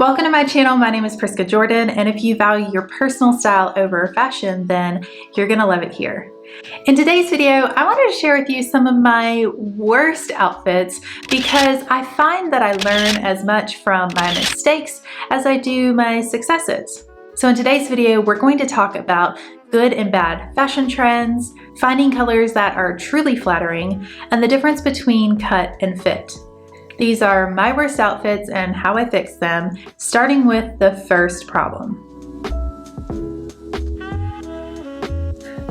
Welcome to my channel. My name is Priska Jordan, and if you value your personal style over fashion, then you're gonna love it here. In today's video, I wanted to share with you some of my worst outfits because I find that I learn as much from my mistakes as I do my successes. So in today's video, we're going to talk about good and bad fashion trends, finding colors that are truly flattering, and the difference between cut and fit. These are my worst outfits and how I fix them, starting with the first problem.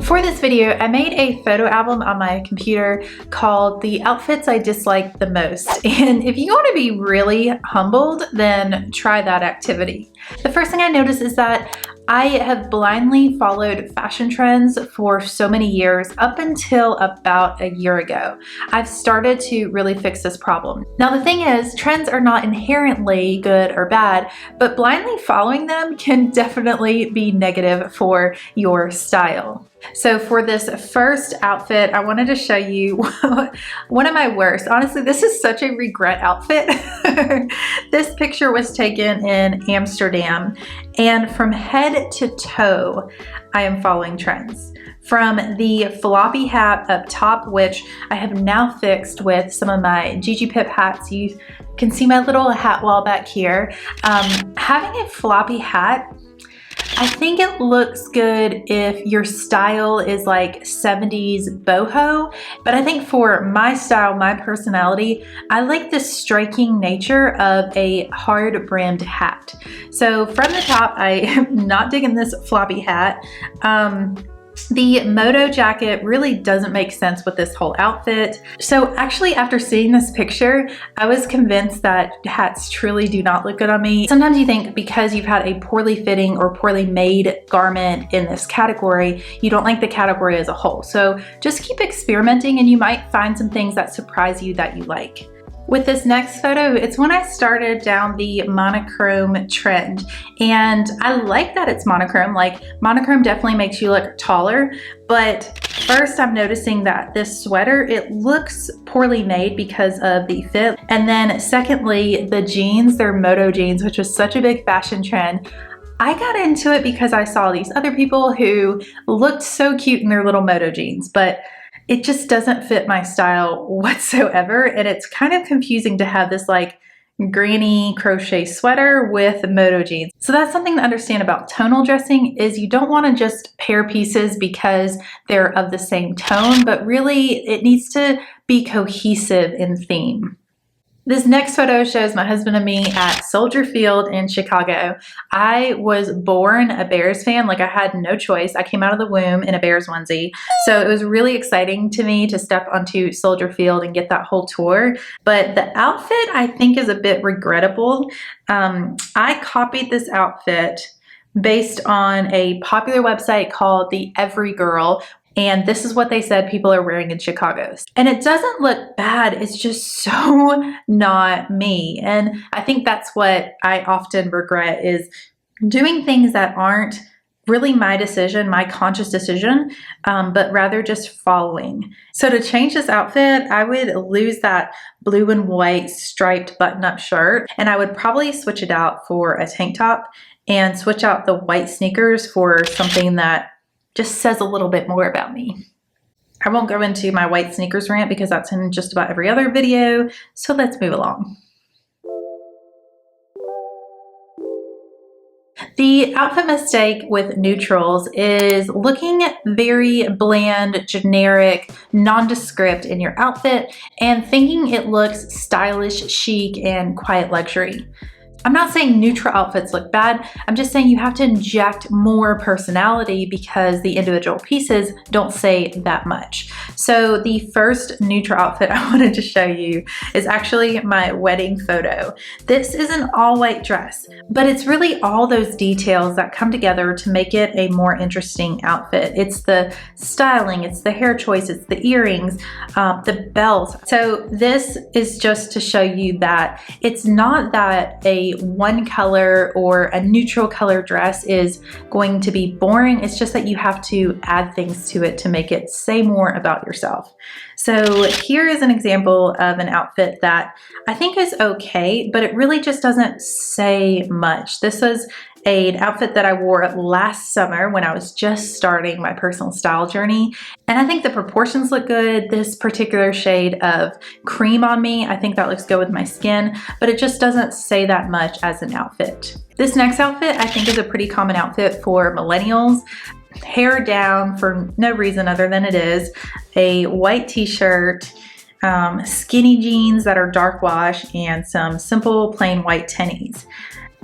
For this video, I made a photo album on my computer called The Outfits I Dislike the Most. And if you want to be really humbled, then try that activity. The first thing I noticed is that I have blindly followed fashion trends for so many years up until about a year ago. I've started to really fix this problem. Now the thing is, trends are not inherently good or bad, but blindly following them can definitely be negative for your style. So for this first outfit, I wanted to show you one of my worst. Honestly, this is such a regret outfit. This picture was taken in Amsterdam, and from head to toe, I am following trends. From the floppy hat up top, which I have now fixed with some of my Gigi Pip hats. You can see my little hat wall back here. Having a floppy hat, I think it looks good if your style is like 70s boho, but I think for my style, my personality, I like the striking nature of a hard brimmed hat. So from the top, I am not digging this floppy hat. The moto jacket really doesn't make sense with this whole outfit. So actually, after seeing this picture, I was convinced that hats truly do not look good on me. Sometimes you think because you've had a poorly fitting or poorly made garment in this category, you don't like the category as a whole. So just keep experimenting and you might find some things that surprise you that you like. With this next photo, it's when I started down the monochrome trend, and I like that it's monochrome. Like, monochrome definitely makes you look taller, but first I'm noticing that this sweater, it looks poorly made because of the fit. And then secondly, the jeans, they're moto jeans, which was such a big fashion trend. I got into it because I saw these other people who looked so cute in their little moto jeans, but it just doesn't fit my style whatsoever, and it's kind of confusing to have this like granny crochet sweater with moto jeans. So that's something to understand about tonal dressing is you don't want to just pair pieces because they're of the same tone, but really it needs to be cohesive in theme. This next photo shows my husband and me at Soldier Field in Chicago. I was born a Bears fan, like I had no choice. I came out of the womb in a Bears onesie. So it was really exciting to me to step onto Soldier Field and get that whole tour. But the outfit I think is a bit regrettable. I copied this outfit based on a popular website called The Every Girl. And this is what they said people are wearing in Chicago. And it doesn't look bad, it's just so not me. And I think that's what I often regret is doing things that aren't really my decision, my conscious decision, but rather just following. So to change this outfit, I would lose that blue and white striped button-up shirt, and I would probably switch it out for a tank top and switch out the white sneakers for something that just says a little bit more about me. I won't go into my white sneakers rant because that's in just about every other video, so let's move along. The outfit mistake with neutrals is looking very bland, generic, nondescript in your outfit and thinking it looks stylish, chic, and quiet luxury. I'm not saying neutral outfits look bad, I'm just saying you have to inject more personality because the individual pieces don't say that much. So the first neutral outfit I wanted to show you is actually my wedding photo. This is an all-white dress, but it's really all those details that come together to make it a more interesting outfit. It's the styling, it's the hair choice, it's the earrings, the belt. So this is just to show you that it's not that a one color or a neutral color dress is going to be boring. It's just that you have to add things to it to make it say more about yourself. So here is an example of an outfit that I think is okay, but it really just doesn't say much. This was an outfit that I wore last summer when I was just starting my personal style journey. And I think the proportions look good. This particular shade of cream on me, I think that looks good with my skin, but it just doesn't say that much as an outfit. This next outfit I think is a pretty common outfit for millennials. Hair down for no reason other than it is, a white t-shirt, skinny jeans that are dark wash, and some simple plain white tennies.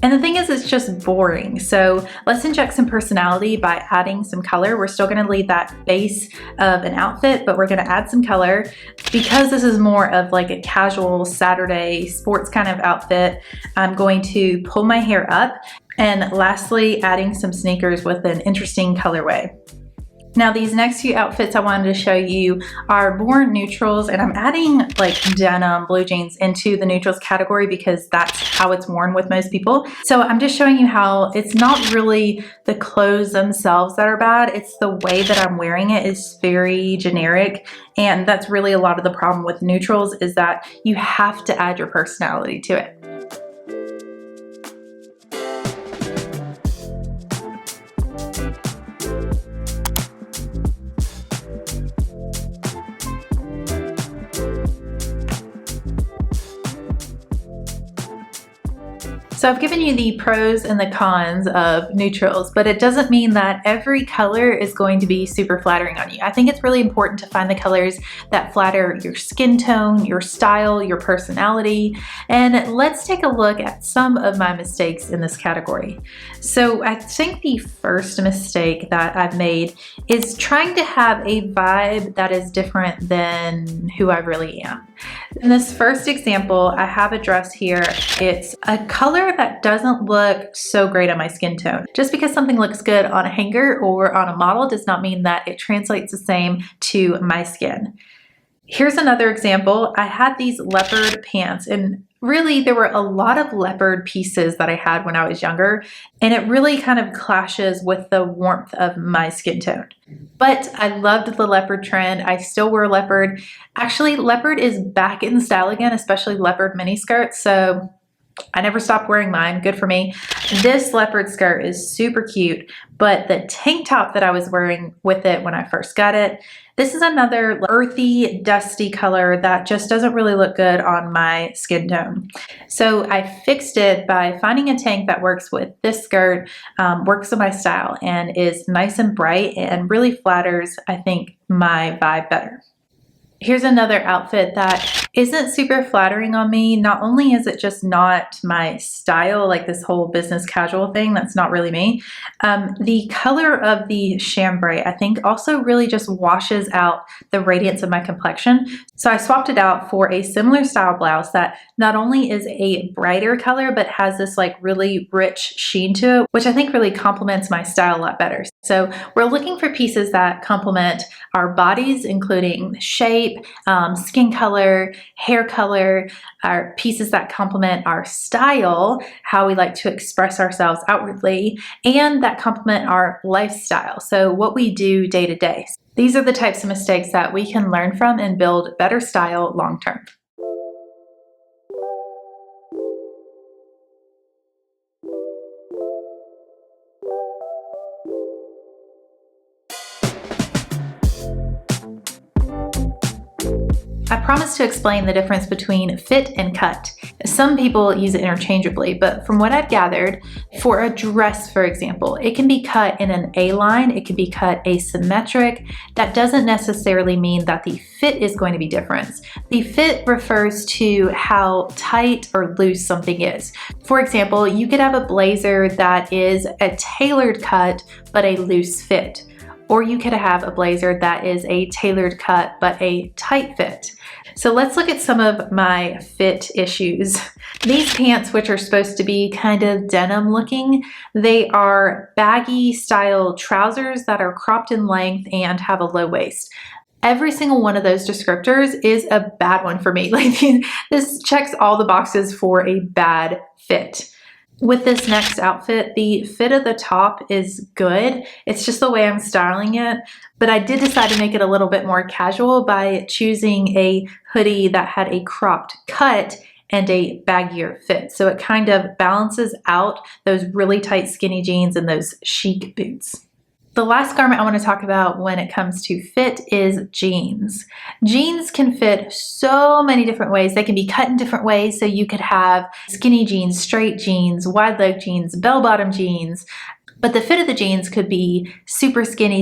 And the thing is, it's just boring. So let's inject some personality by adding some color. We're still gonna leave that base of an outfit, but we're gonna add some color. Because this is more of like a casual Saturday sports kind of outfit, I'm going to pull my hair up. And lastly, adding some sneakers with an interesting colorway. Now these next few outfits I wanted to show you are more neutrals, and I'm adding like denim, blue jeans into the neutrals category because that's how it's worn with most people. So I'm just showing you how it's not really the clothes themselves that are bad, it's the way that I'm wearing it is very generic, and that's really a lot of the problem with neutrals is that you have to add your personality to it. So I've given you the pros and the cons of neutrals, but it doesn't mean that every color is going to be super flattering on you. I think it's really important to find the colors that flatter your skin tone, your style, your personality. And let's take a look at some of my mistakes in this category. So I think the first mistake that I've made is trying to have a vibe that is different than who I really am. In this first example, I have a dress here. It's a color that doesn't look so great on my skin tone. Just because something looks good on a hanger or on a model does not mean that it translates the same to my skin. Here's another example. I had these leopard pants, and really there were a lot of leopard pieces that I had when I was younger, and it really kind of clashes with the warmth of my skin tone. But I loved the leopard trend. I still wear leopard. Actually, leopard is back in style again, especially leopard mini skirts. So I never stopped wearing mine. Good for me. This leopard skirt is super cute, but the tank top that I was wearing with it when I first got it, this is another earthy, dusty color that just doesn't really look good on my skin tone. So I fixed it by finding a tank that works with this skirt, works with my style, and is nice and bright and really flatters, I think, my vibe better. Here's another outfit that isn't super flattering on me. Not only is it just not my style, like this whole business casual thing, that's not really me. The color of the chambray, I think, also really just washes out the radiance of my complexion. So I swapped it out for a similar style blouse that not only is a brighter color, but has this like really rich sheen to it, which I think really complements my style a lot better. So we're looking for pieces that complement our bodies, including shape, skin color, hair color, our pieces that complement our style, how we like to express ourselves outwardly, and that complement our lifestyle, so what we do day to day. These are the types of mistakes that we can learn from and build better style long term. I promised to explain the difference between fit and cut. Some people use it interchangeably, but from what I've gathered, for a dress, for example, it can be cut in an A-line, it can be cut asymmetric. That doesn't necessarily mean that the fit is going to be different. The fit refers to how tight or loose something is. For example, you could have a blazer that is a tailored cut, but a loose fit. Or you could have a blazer that is a tailored cut, but a tight fit. So let's look at some of my fit issues. These pants, which are supposed to be kind of denim looking, they are baggy style trousers that are cropped in length and have a low waist. Every single one of those descriptors is a bad one for me. Like, this checks all the boxes for a bad fit. With this next outfit, the fit of the top is good. It's just the way I'm styling it, but I did decide to make it a little bit more casual by choosing a hoodie that had a cropped cut and a baggier fit. So it kind of balances out those really tight skinny jeans and those chic boots. The last garment I want to talk about when it comes to fit is jeans. Jeans can fit so many different ways. They can be cut in different ways. So you could have skinny jeans, straight jeans, wide leg jeans, bell bottom jeans. But the fit of the jeans could be super skinny,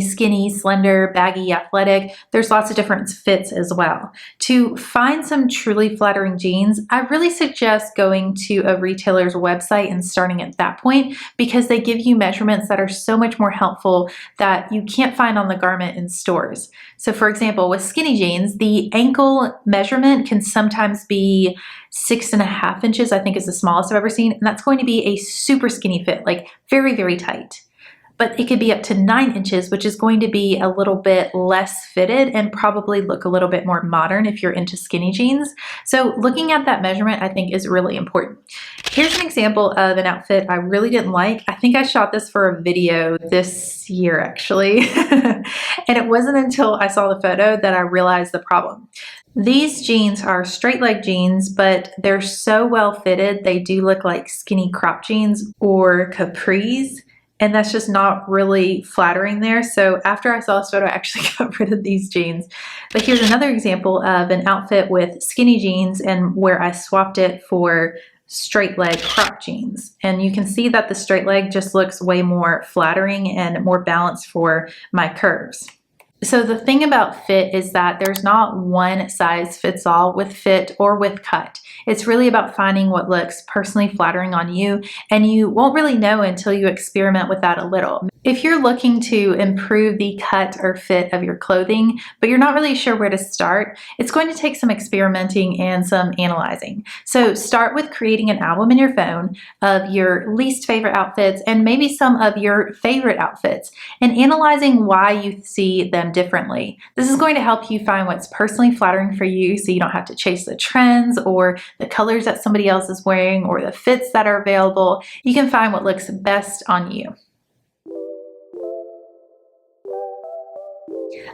slender, baggy, athletic. There's lots of different fits as well. To find some truly flattering jeans, I really suggest going to a retailer's website and starting at that point, because they give you measurements that are so much more helpful that you can't find on the garment in stores. So for example, with skinny jeans, the ankle measurement can sometimes be 6.5 inches, I think is the smallest I've ever seen. And that's going to be a super skinny fit, like very, very tight. But it could be up to 9 inches, which is going to be a little bit less fitted and probably look a little bit more modern if you're into skinny jeans. So looking at that measurement, I think, is really important. Here's an example of an outfit I really didn't like. I think I shot this for a video this year, actually. And it wasn't until I saw the photo that I realized the problem. These jeans are straight leg jeans, but they're so well fitted, they do look like skinny crop jeans or capris. And that's just not really flattering there. So after I saw this photo, I actually got rid of these jeans. But here's another example of an outfit with skinny jeans and where I swapped it for straight leg crop jeans. And you can see that the straight leg just looks way more flattering and more balanced for my curves. So the thing about fit is that there's not one size fits all with fit or with cut. It's really about finding what looks personally flattering on you, and you won't really know until you experiment with that a little. If you're looking to improve the cut or fit of your clothing, but you're not really sure where to start, it's going to take some experimenting and some analyzing. So start with creating an album in your phone of your least favorite outfits and maybe some of your favorite outfits, and analyzing why you see them differently. This is going to help you find what's personally flattering for you, so you don't have to chase the trends or the colors that somebody else is wearing or the fits that are available. You can find what looks best on you.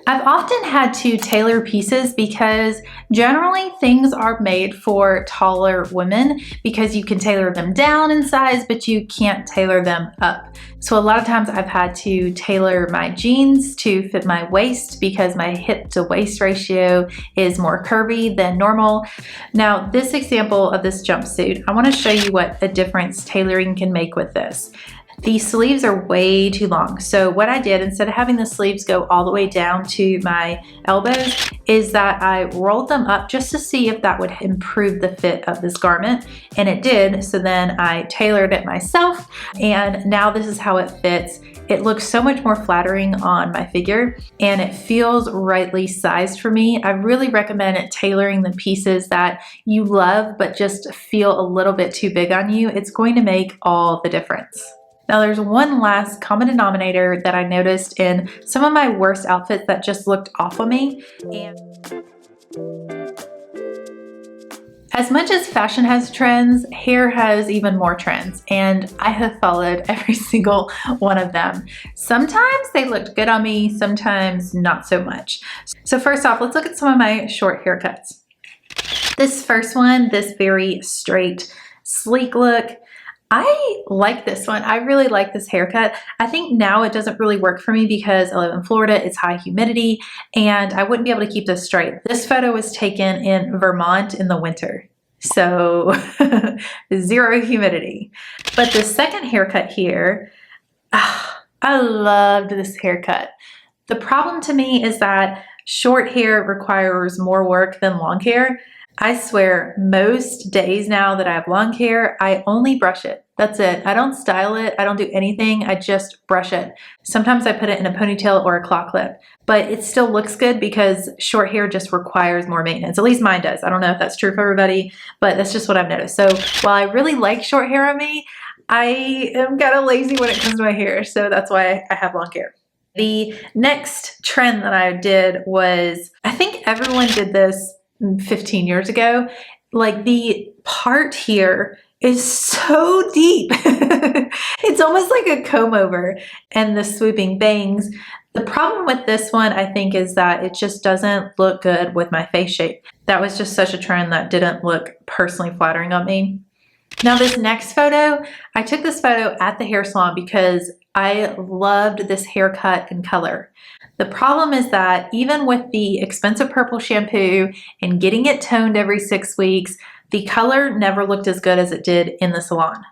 I've often had to tailor pieces because generally things are made for taller women, because you can tailor them down in size, but you can't tailor them up. So a lot of times I've had to tailor my jeans to fit my waist because my hip to waist ratio is more curvy than normal. Now, this example of this jumpsuit, I want to show you what a difference tailoring can make with this. The sleeves are way too long. So what I did, instead of having the sleeves go all the way down to my elbows, is that I rolled them up just to see if that would improve the fit of this garment. And it did. So then I tailored it myself, and now this is how it fits. It looks so much more flattering on my figure, and it feels rightly sized for me. I really recommend tailoring the pieces that you love but just feel a little bit too big on you. It's going to make all the difference. Now there's one last common denominator that I noticed in some of my worst outfits that just looked off on me. And as much as fashion has trends, hair has even more trends, and I have followed every single one of them. Sometimes they looked good on me, sometimes not so much. So first off, let's look at some of my short haircuts. This first one, this very straight, sleek look, I like this one. I really like this haircut. I think now it doesn't really work for me because I live in Florida, it's high humidity, and I wouldn't be able to keep this straight. This photo was taken in Vermont in the winter, so zero humidity. But the second haircut here, I loved this haircut. The problem to me is that short hair requires more work than long hair. I swear most days now that I have long hair, I only brush it. That's it. I don't style it. I don't do anything. I just brush it. Sometimes I put it in a ponytail or a claw clip, but it still looks good because short hair just requires more maintenance. At least mine does. I don't know if that's true for everybody, but that's just what I've noticed. So while I really like short hair on me, I am kind of lazy when it comes to my hair. So that's why I have long hair. The next trend that I did was, I think everyone did this 15 years ago, like the part here is so deep. It's almost like a comb over, and the swooping bangs. The problem with this one, I think, is that it just doesn't look good with my face shape. That was just such a trend that didn't look personally flattering on me. Now this next photo, I took this photo at the hair salon because I loved this haircut and color. The problem is that even with the expensive purple shampoo and getting it toned every 6 weeks, the color never looked as good as it did in the salon.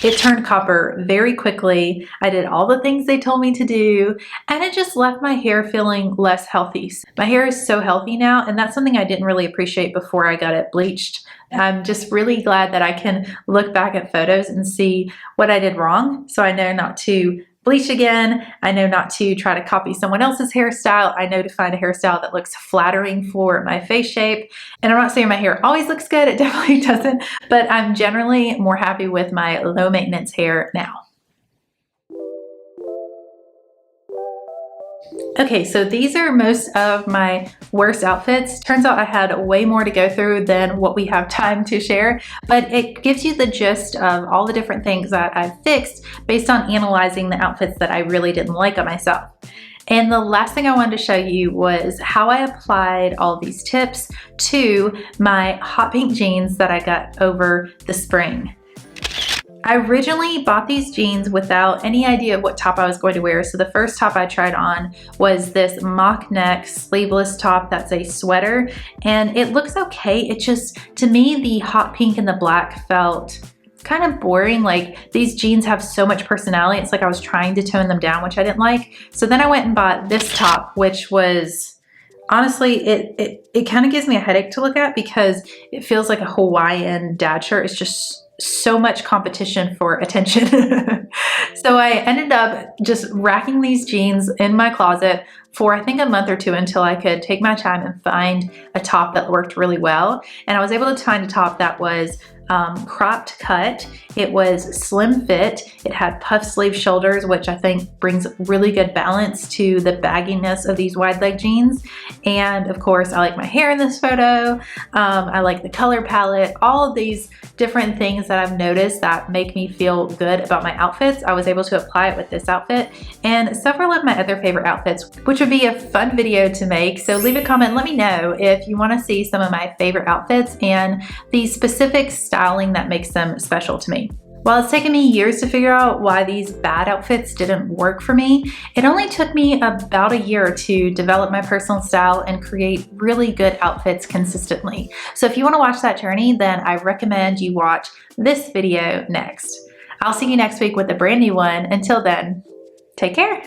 It turned copper very quickly. I did all the things they told me to do, and it just left my hair feeling less healthy. My hair is so healthy now, and that's something I didn't really appreciate before I got it bleached. I'm just really glad that I can look back at photos and see what I did wrong, so I know not to bleach again. I know not to try to copy someone else's hairstyle. I know to find a hairstyle that looks flattering for my face shape. And I'm not saying my hair always looks good, it definitely doesn't, but I'm generally more happy with my low maintenance hair now. Okay, so these are most of my worst outfits. Turns out I had way more to go through than what we have time to share, but it gives you the gist of all the different things that I've fixed based on analyzing the outfits that I really didn't like on myself. And the last thing I wanted to show you was how I applied all these tips to my hot pink jeans that I got over the spring. I originally bought these jeans without any idea of what top I was going to wear. So the first top I tried on was this mock neck sleeveless top that's a sweater, and it looks okay. It just, to me, the hot pink and the black felt kind of boring. Like, these jeans have so much personality. It's like I was trying to tone them down, which I didn't like. So then I went and bought this top, which was, honestly, it kind of gives me a headache to look at because it feels like a Hawaiian dad shirt. It's just so much competition for attention. So I ended up just racking these jeans in my closet for I think a month or two until I could take my time and find a top that worked really well. And I was able to find a top that was cropped cut. It was slim fit. It had puff sleeve shoulders, which I think brings really good balance to the bagginess of these wide leg jeans. And of course, I like my hair in this photo. I like the color palette, all of these different things that I've noticed that make me feel good about my outfits. I was able to apply it with this outfit and several of my other favorite outfits, which would be a fun video to make. So leave a comment, let me know if you want to see some of my favorite outfits and the specific styling that makes them special to me. While it's taken me years to figure out why these bad outfits didn't work for me, it only took me about a year to develop my personal style and create really good outfits consistently. So if you want to watch that journey, then I recommend you watch this video next. I'll see you next week with a brand new one. Until then, take care.